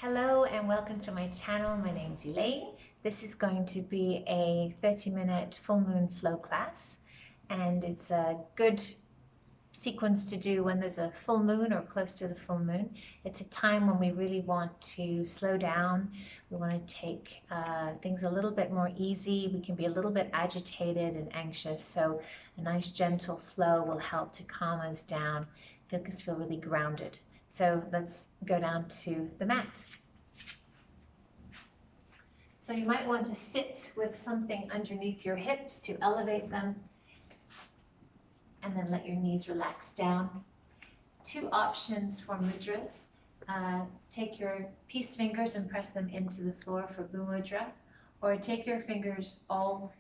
Hello and welcome to my channel. My name's Elaine. This is going to be a 30-minute full moon flow class, and it's a good sequence to do when there's a full moon or close to the full moon. It's a time when we really want to slow down. We want to take things a little bit more easy. We can be a little bit agitated and anxious, so a nice gentle flow will help to calm us down, make us feel really grounded. So let's go down to the mat. So you might want to sit with something underneath your hips to elevate them, and then let your knees relax down. Two options for mudras. Take your peace fingers and press them into the floor for Bhu Mudra, or take your fingers all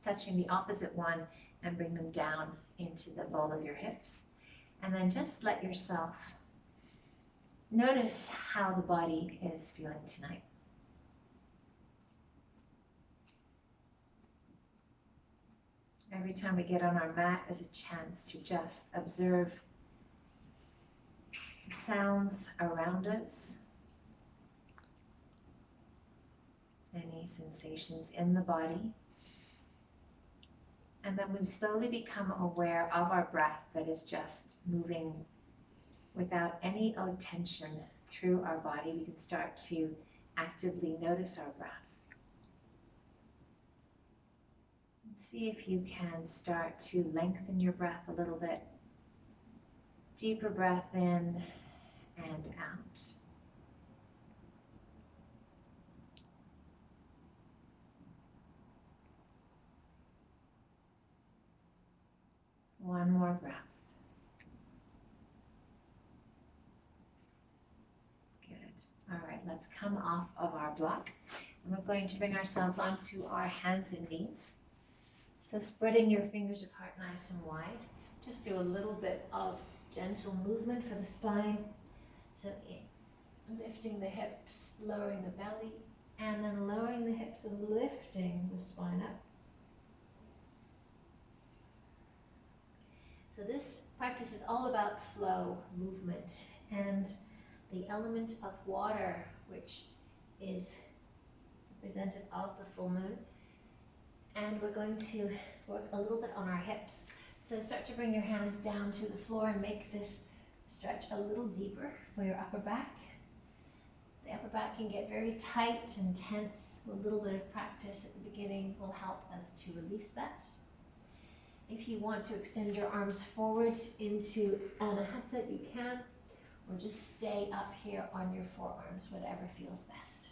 touching the opposite one and bring them down into the ball of your hips. And then just let yourself notice how the body is feeling tonight. Every time we get on our mat is a chance to just observe the sounds around us, any sensations in the body, and then we slowly become aware of our breath that is just moving without any tension through our body. We can start to actively notice our breath. See if you can start to lengthen your breath a little bit. Deeper breath in and out. One more breath. Good. All right, let's come off of our block. And we're going to bring ourselves onto our hands and knees. So spreading your fingers apart nice and wide. Just do a little bit of gentle movement for the spine. So lifting the hips, lowering the belly, and then lowering the hips and lifting the spine up. So this practice is all about flow, movement, and the element of water, which is represented of the full moon. And we're going to work a little bit on our hips. So start to bring your hands down to the floor and make this stretch a little deeper for your upper back. The upper back can get very tight and tense. A little bit of practice at the beginning will help us to release that. If you want to extend your arms forward into Anahata, you can, or just stay up here on your forearms, whatever feels best.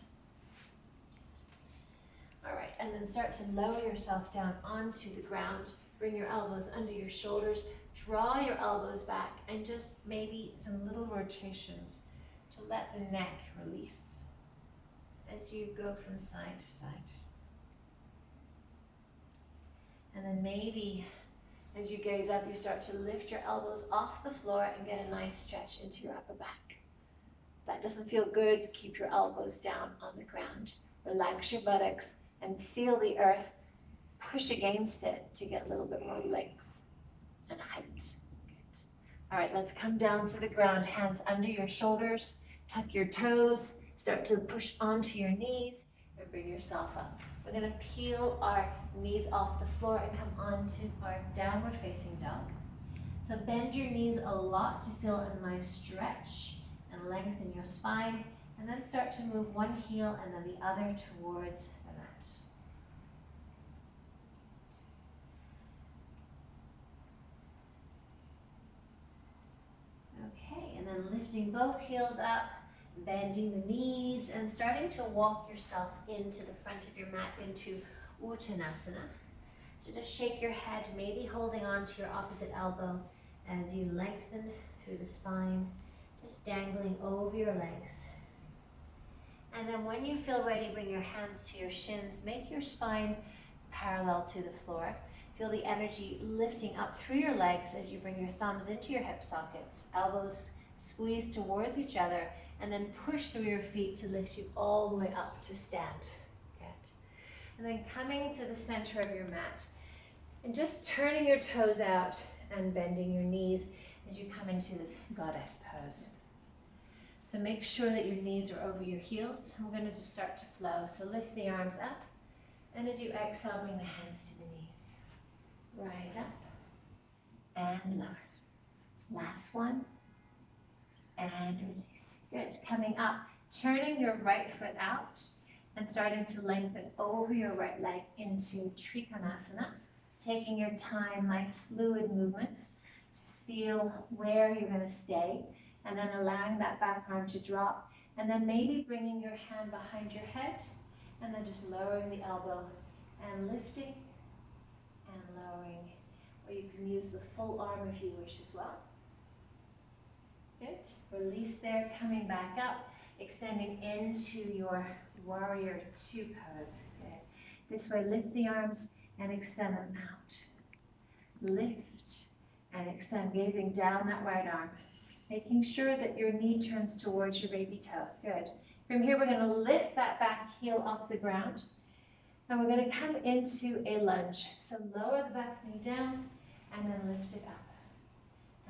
All right, and then start to lower yourself down onto the ground. Bring your elbows under your shoulders. Draw your elbows back and just maybe some little rotations to let the neck release as you go from side to side. And then maybe as you gaze up, you start to lift your elbows off the floor and get a nice stretch into your upper back. If that doesn't feel good, keep your elbows down on the ground. Relax your buttocks and feel the earth push against it to get a little bit more length and height. Good. All right, let's come down to the ground, hands under your shoulders, tuck your toes, start to push onto your knees and bring yourself up. We're gonna peel our knees off the floor and come onto our downward facing dog. So bend your knees a lot to feel a nice stretch and lengthen your spine, and then start to move one heel and then the other towards the mat. Okay, and then lifting both heels up, bending the knees, and starting to walk yourself into the front of your mat into Uttanasana. So just shake your head, maybe holding on to your opposite elbow as you lengthen through the spine, just dangling over your legs. And then when you feel ready, bring your hands to your shins, make your spine parallel to the floor. Feel the energy lifting up through your legs as you bring your thumbs into your hip sockets, elbows squeeze towards each other, and then push through your feet to lift you all the way up to stand. Good. And then coming to the center of your mat and just turning your toes out and bending your knees as you come into this goddess pose. So make sure that your knees are over your heels. We're going to just start to flow. So lift the arms up. And as you exhale, bring the hands to the knees. Rise up and lower. Last one. And release. Good. Coming up, turning your right foot out and starting to lengthen over your right leg into Trikonasana. Taking your time, nice fluid movements to feel where you're going to stay, and then allowing that back arm to drop, and then maybe bringing your hand behind your head, and then just lowering the elbow and lifting and lowering, or you can use the full arm if you wish as well. Good. Release there, coming back up, extending into your warrior two pose. Good. This way, lift the arms and extend them out. Lift and extend, gazing down that right arm. Making sure that your knee turns towards your baby toe. Good. From here, we're going to lift that back heel off the ground. And we're going to come into a lunge. So lower the back knee down and then lift it up.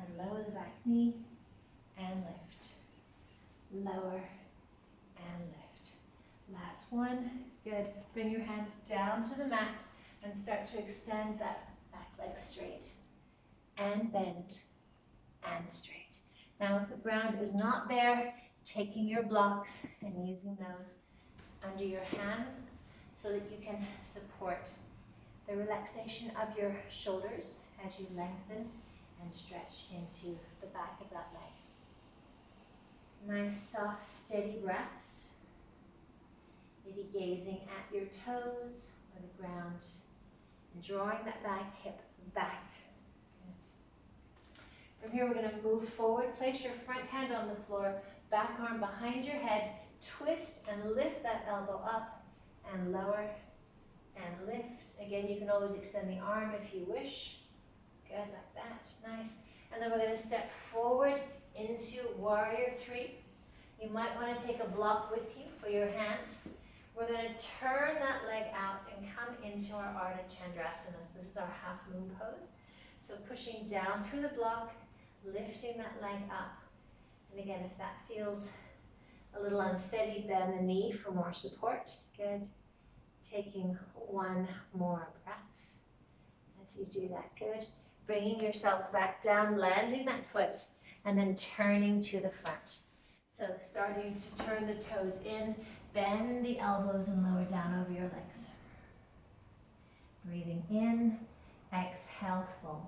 And lower the back knee and lift. Lower and lift. Last one. Good. Bring your hands down to the mat and start to extend that back leg straight. And bend and straight. Now if the ground is not there, taking your blocks and using those under your hands so that you can support the relaxation of your shoulders as you lengthen and stretch into the back of that leg. Nice, soft, steady breaths. Maybe gazing at your toes or the ground and drawing that back hip back. From here, we're going to move forward. Place your front hand on the floor, back arm behind your head, twist and lift that elbow up and lower and lift. Again, you can always extend the arm if you wish. Good, like that. Nice. And then we're going to step forward into warrior three. You might want to take a block with you for your hand. We're going to turn that leg out and come into our Ardha Chandrasanas. This is our half moon pose. So pushing down through the block, lifting that leg up. And again, if that feels a little unsteady, bend the knee for more support. Good. Taking one more breath as you do that. Good. Bringing yourself back down, landing that foot, and then turning to the front. So starting to turn the toes in, bend the elbows and lower down over your legs. Breathing in, exhale, fold.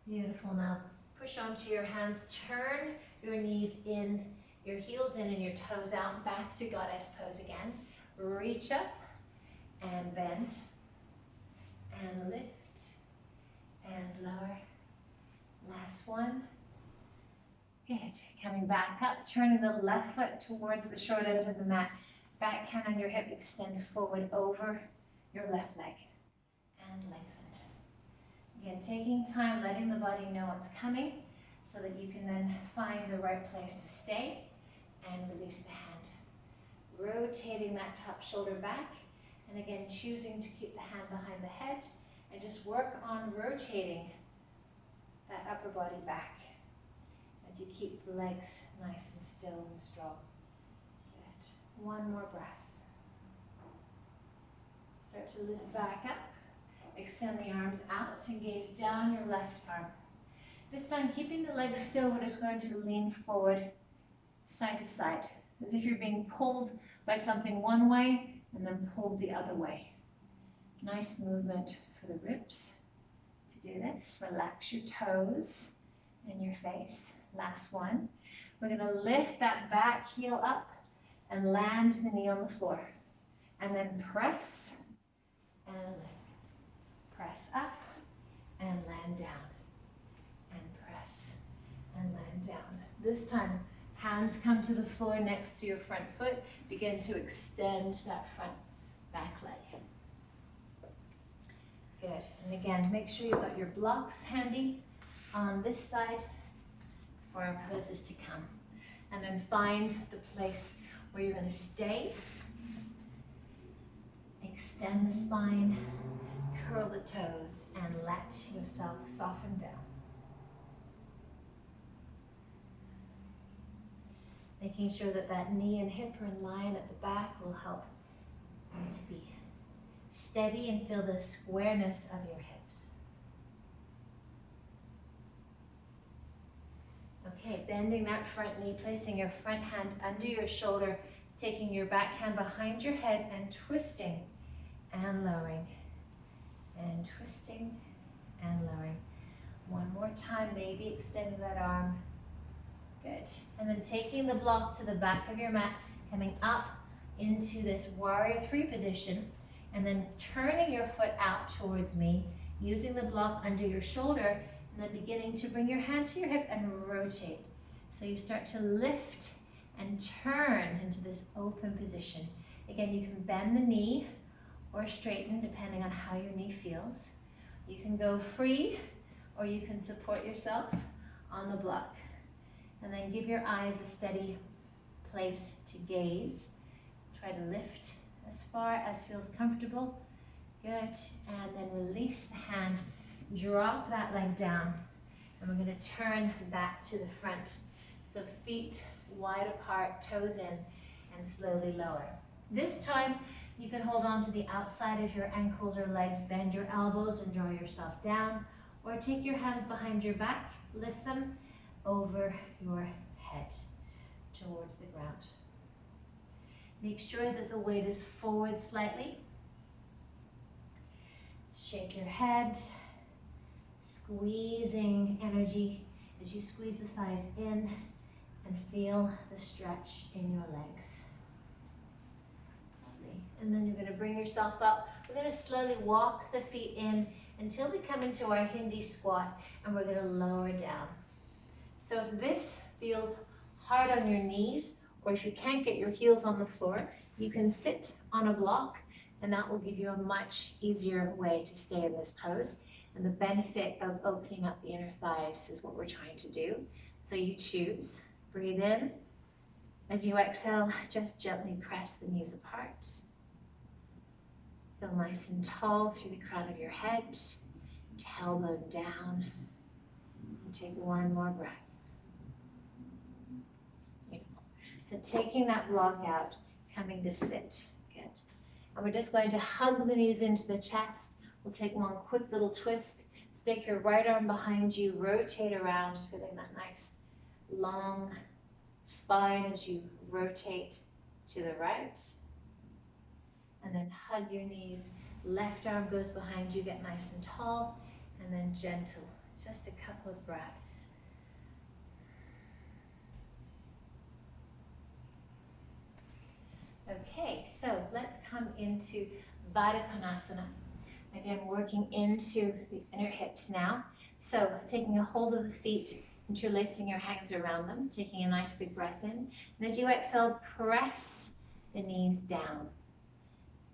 Beautiful. Now push onto your hands, turn your knees in, your heels in and your toes out, back to goddess pose again. Reach up and bend and lift and lower. Last one. Good. Coming back up, turning the left foot towards the short end of the mat. Back hand on your hip, extend forward over your left leg and lengthen. Again, taking time, letting the body know what's coming so that you can then find the right place to stay and release the hand. Rotating that top shoulder back, and again, choosing to keep the hand behind the head and just work on rotating that upper body back as you keep the legs nice and still and strong. Good. One more breath. Start to lift back up. Extend the arms out and gaze down your left arm. This time, keeping the legs still, we're just going to lean forward, side to side, as if you're being pulled by something one way and then pulled the other way. Nice movement for the ribs to do this. Relax your toes and your face. Last one. We're going to lift that back heel up and land the knee on the floor. And then press and lift. Press up and land down. And press and land down. This time, hands come to the floor next to your front foot. Begin to extend that front back leg. Good. And again, make sure you've got your blocks handy on this side for our poses to come. And then find the place where you're going to stay. Extend the spine, curl the toes, and let yourself soften down. Making sure that that knee and hip are in line at the back will help you to be steady and feel the squareness of your hips. Okay, bending that front knee, placing your front hand under your shoulder, taking your back hand behind your head and twisting and lowering, and twisting and lowering. One more time, maybe extending that arm. Good. And then taking the block to the back of your mat, coming up into this warrior three position, and then turning your foot out towards me, using the block under your shoulder, and then beginning to bring your hand to your hip and rotate. So you start to lift and turn into this open position. Again, you can bend the knee or straighten depending on how your knee feels. You can go free or you can support yourself on the block. And then give your eyes a steady place to gaze. Try to lift as far as feels comfortable. Good. And then release the hand. Drop that leg down. And we're going to turn back to the front. So feet wide apart, toes in, and slowly lower. This time, you can hold on to the outside of your ankles or legs, bend your elbows and draw yourself down, or take your hands behind your back, lift them over your head towards the ground. Make sure that the weight is forward slightly. Shake your head, squeezing energy as you squeeze the thighs in and feel the stretch in your legs. Lovely. And then you're going to bring yourself up. We're going to slowly walk the feet in until we come into our Hindi squat, and we're going to lower down. So if this feels hard on your knees, or if you can't get your heels on the floor, you can sit on a block, and that will give you a much easier way to stay in this pose. And the benefit of opening up the inner thighs is what we're trying to do. So you choose. Breathe in. As you exhale, just gently press the knees apart. Feel nice and tall through the crown of your head, tailbone down. And take one more breath. Beautiful. So taking that block out, coming to sit. Good. And we're just going to hug the knees into the chest. We'll take one quick little twist. Stick your right arm behind you, rotate around, feeling that nice long spine as you rotate to the right. And then hug your knees. Left arm goes behind you, get nice and tall, and then gentle. Just a couple of breaths. Okay, so let's come into Baddha Konasana. Again, working into the inner hips now. So taking a hold of the feet, interlacing your hands around them, taking a nice big breath in. And as you exhale, press the knees down.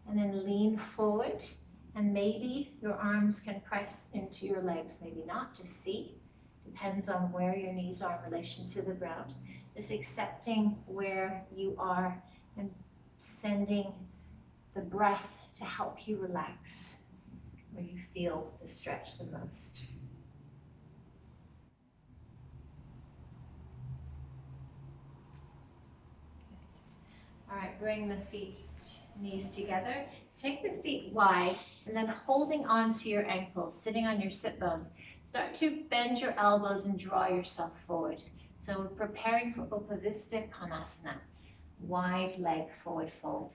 And then lean forward. And maybe your arms can press into your legs, maybe not, just see. Depends on where your knees are in relation to the ground. Just accepting where you are and sending the breath to help you relax where you feel the stretch the most. All right, bring the knees together. Take the feet wide and then holding on to your ankles, sitting on your sit bones. Start to bend your elbows and draw yourself forward. So we're preparing for Upavista Konasana, wide leg forward fold.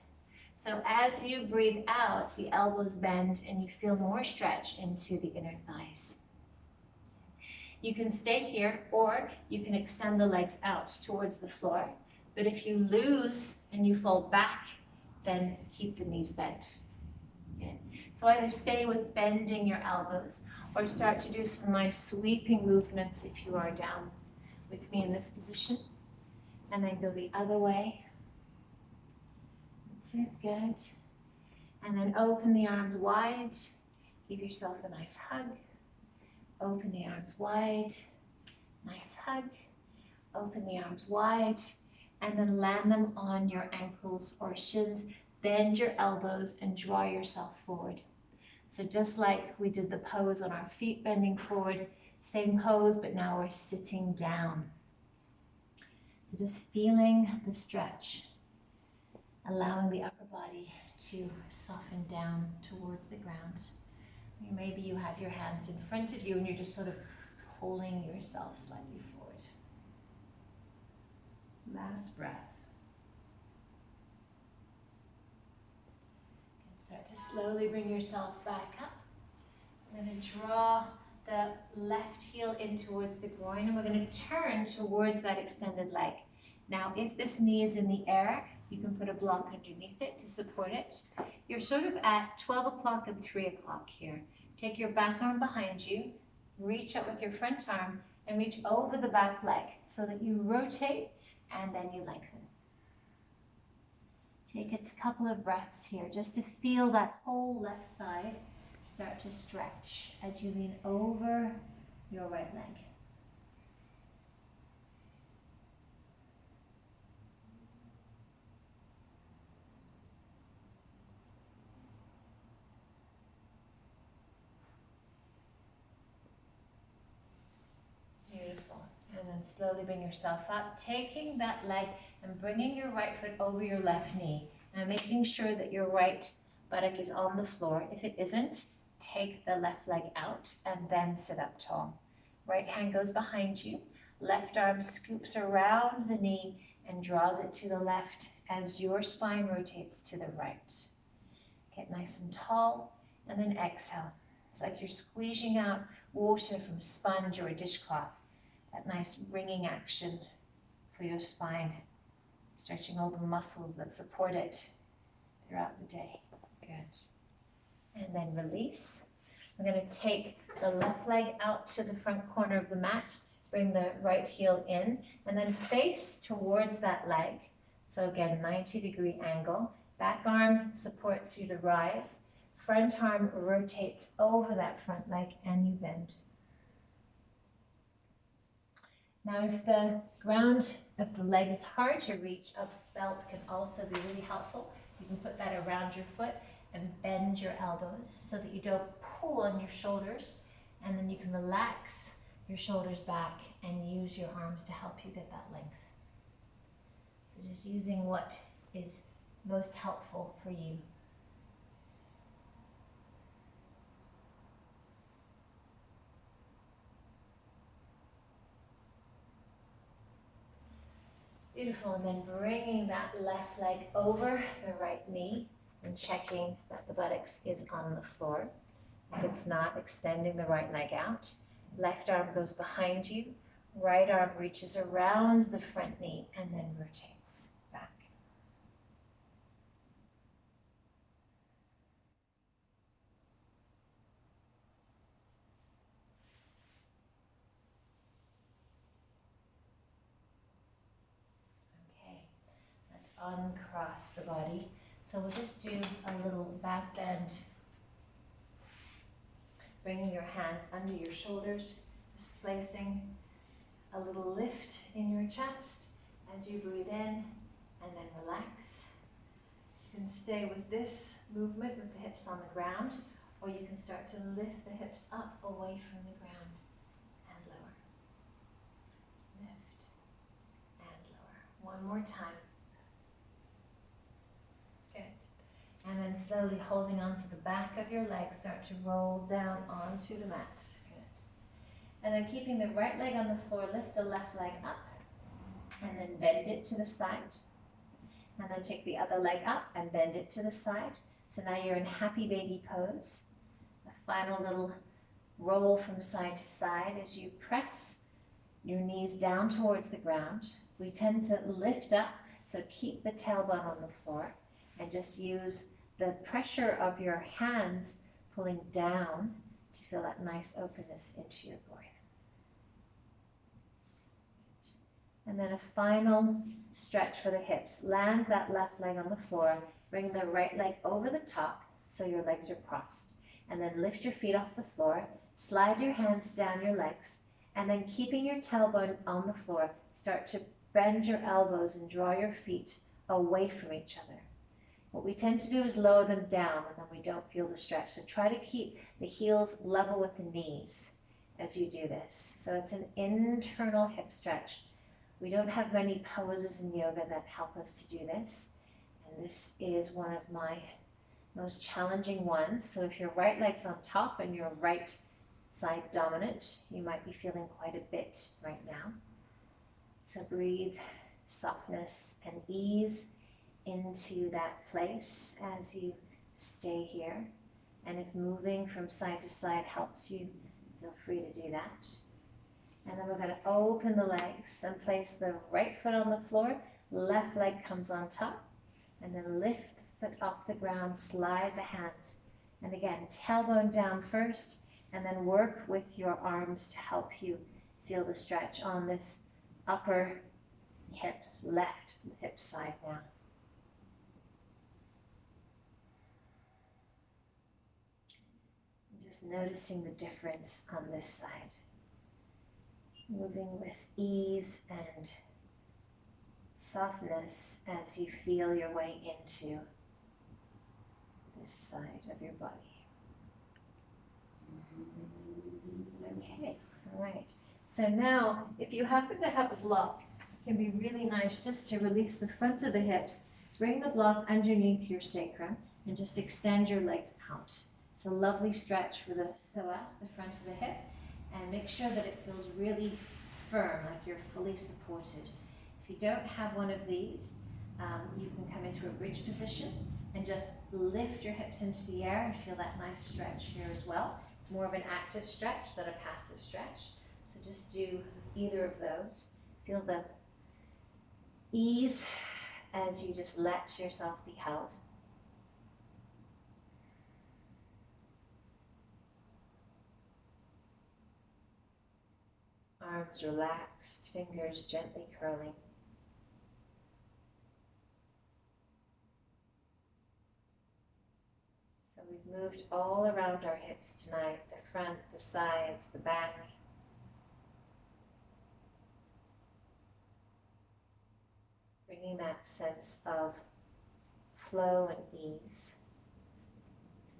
So as you breathe out, the elbows bend and you feel more stretch into the inner thighs. You can stay here or you can extend the legs out towards the floor. But if you lose and you fall back, then keep the knees bent. Okay. So either stay with bending your elbows or start to do some nice sweeping movements if you are down with me in this position. And then go the other way. That's it, good. And then open the arms wide. Give yourself a nice hug. Open the arms wide. Nice hug. Open the arms wide. And then land them on your ankles or shins. bend your elbows and draw yourself forward. So just like we did the pose on our feet bending forward, same pose, but now we're sitting down. So just feeling the stretch, allowing the upper body to soften down towards the ground. Maybe you have your hands in front of you and you're just sort of pulling yourself slightly forward. Last breath. Start to slowly bring yourself back up. I'm going to draw the left heel in towards the groin and we're going to turn towards that extended leg. Now, if this knee is in the air, you can put a block underneath it to support it. You're sort of at 12 o'clock and 3 o'clock here. Take your back arm behind you, reach up with your front arm and reach over the back leg so that you rotate and then you lengthen. Take a couple of breaths here just to feel that whole left side start to stretch as you lean over your right leg. Beautiful. And then slowly bring yourself up, taking that leg and bringing your right foot over your left knee. Now making sure that your right buttock is on the floor. If it isn't, take the left leg out and then sit up tall. Right hand goes behind you. Left arm scoops around the knee and draws it to the left as your spine rotates to the right. Get nice and tall and then exhale. It's like you're squeezing out water from a sponge or a dishcloth. That nice wringing action for your spine, stretching all the muscles that support it throughout the day. Good. And then release. We're going to take the left leg out to the front corner of the mat, bring the right heel in, and then face towards that leg. So again, 90-degree angle. Back arm supports you to rise. Front arm rotates over that front leg and you bend. Now if the ground of the leg is hard to reach, a belt can also be really helpful. You can put that around your foot and bend your elbows so that you don't pull on your shoulders, and then you can relax your shoulders back and use your arms to help you get that length. So just using what is most helpful for you. Beautiful, and then bringing that left leg over the right knee and checking that the buttocks is on the floor. If it's not, extending the right leg out. Left arm goes behind you, right arm reaches around the front knee and then rotates back. Uncross the body. So we'll just do a little back bend, bringing your hands under your shoulders, just placing a little lift in your chest as you breathe in and then relax. You can stay with this movement with the hips on the ground, or you can start to lift the hips up away from the ground and lower. Lift and lower. One more time. And then slowly holding onto the back of your leg, start to roll down onto the mat. Good. And then keeping the right leg on the floor, lift the left leg up and then bend it to the side. And then take the other leg up and bend it to the side. So now you're in happy baby pose. A final little roll from side to side as you press your knees down towards the ground. We tend to lift up, so keep the tailbone on the floor. And just use the pressure of your hands pulling down to feel that nice openness into your groin. And then a final stretch for the hips. Land that left leg on the floor, bring the right leg over the top so your legs are crossed. And then lift your feet off the floor, slide your hands down your legs, and then keeping your tailbone on the floor, start to bend your elbows and draw your feet away from each other. What we tend to do is lower them down and then we don't feel the stretch. So try to keep the heels level with the knees as you do this. So it's an internal hip stretch. We don't have many poses in yoga that help us to do this. And this is one of my most challenging ones. So if your right leg's on top and your right side dominant, you might be feeling quite a bit right now. So breathe softness and ease into that place as you stay here. And if moving from side to side helps you, feel free to do that. And then we're going to open the legs and place the right foot on the floor, left leg comes on top, and then lift the foot off the ground, slide the hands. And again, tailbone down first, and then work with your arms to help you feel the stretch on this upper hip, left hip side now. Just noticing the difference on this side. Moving with ease and softness as you feel your way into this side of your body. Okay, all right. So now, if you happen to have a block, it can be really nice just to release the front of the hips, bring the block underneath your sacrum, and just extend your legs out. It's a lovely stretch for the psoas, the front of the hip, and make sure that it feels really firm, like you're fully supported. If you don't have one of these, you can come into a bridge position and just lift your hips into the air and feel that nice stretch here as well. It's more of an active stretch than a passive stretch. So just do either of those. Feel the ease as you just let yourself be held. Arms relaxed, fingers gently curling. So we've moved all around our hips tonight, the front, the sides, the back. Bringing that sense of flow and ease.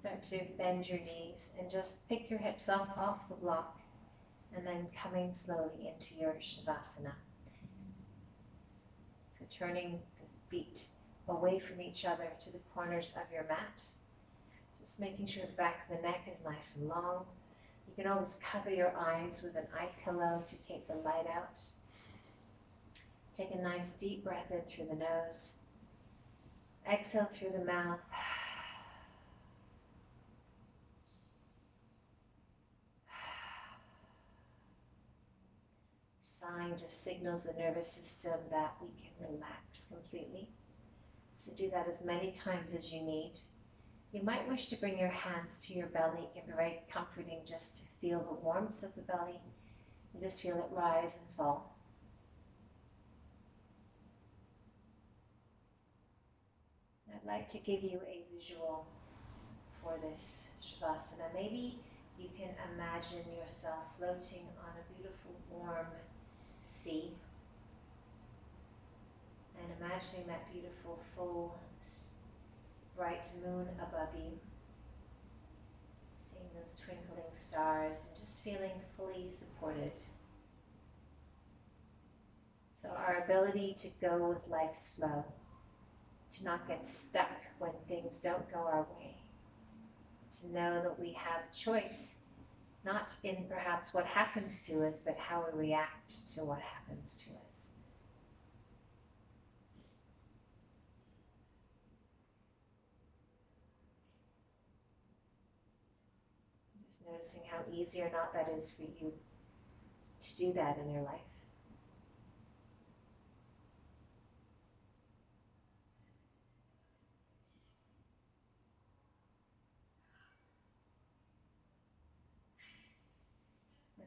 Start to bend your knees and just pick your hips up off the block, and then coming slowly into your shavasana. So turning the feet away from each other to the corners of your mat. Just making sure the back of the neck is nice and long. You can always cover your eyes with an eye pillow to keep the light out. Take a nice deep breath in through the nose. Exhale through the mouth. Sighing just signals the nervous system that we can relax completely. So do that as many times as you need. You might wish to bring your hands to your belly. It can be very comforting just to feel the warmth of the belly and just feel it rise and fall. I'd like to give you a visual for this shavasana. Maybe you can imagine yourself floating on a beautiful warm sea, and imagining that beautiful full bright moon above you, seeing those twinkling stars and just feeling fully supported. So our ability to go with life's flow, to not get stuck when things don't go our way, to know that we have choice, not in perhaps what happens to us, but how we react to what happens to us. Just noticing how easy or not that is for you to do that in your life.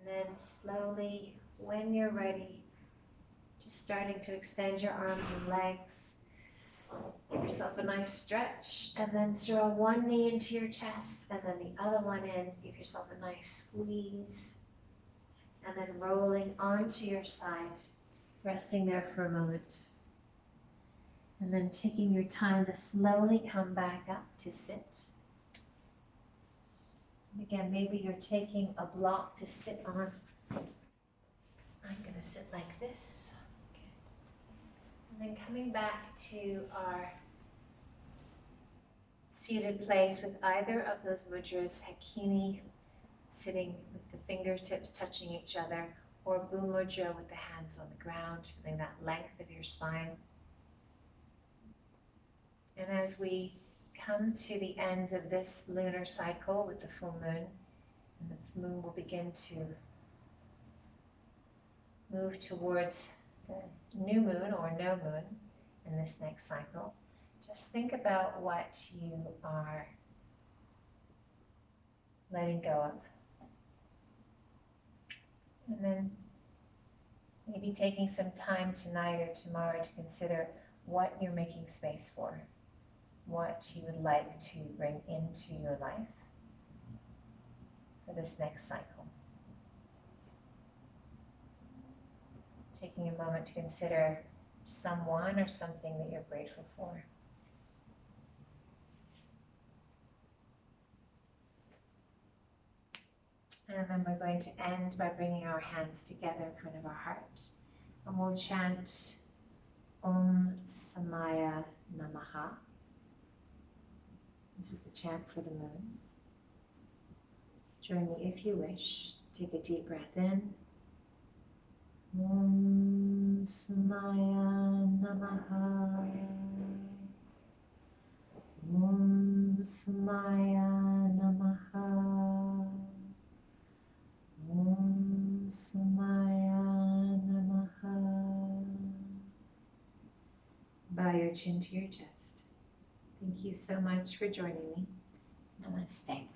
And then slowly, when you're ready, just starting to extend your arms and legs. Give yourself a nice stretch, and then draw one knee into your chest and then the other one in. Give yourself a nice squeeze, and then rolling onto your side, resting there for a moment. And then taking your time to slowly come back up to sit. And again, maybe you're taking a block to sit on. I'm going to sit like this. Okay. And then coming back to our seated place with either of those mudras, Hakini, sitting with the fingertips touching each other, or Bu Mudra with the hands on the ground, feeling that length of your spine. And as we come to the end of this lunar cycle with the full moon, and the moon will begin to move towards the new moon or no moon in this next cycle, just think about what you are letting go of. And then maybe taking some time tonight or tomorrow to consider what you're making space for, what you would like to bring into your life for this next cycle. Taking a moment to consider someone or something that you're grateful for. And then we're going to end by bringing our hands together in front of our heart. And we'll chant Om Somaya Namaha. This is the chant for the moon. Join me if you wish. Take a deep breath in. Om Somaya Namaha. Om Somaya Namaha. Om Somaya Namaha. Bow your chin to your chest. Thank you so much for joining me. Namaste.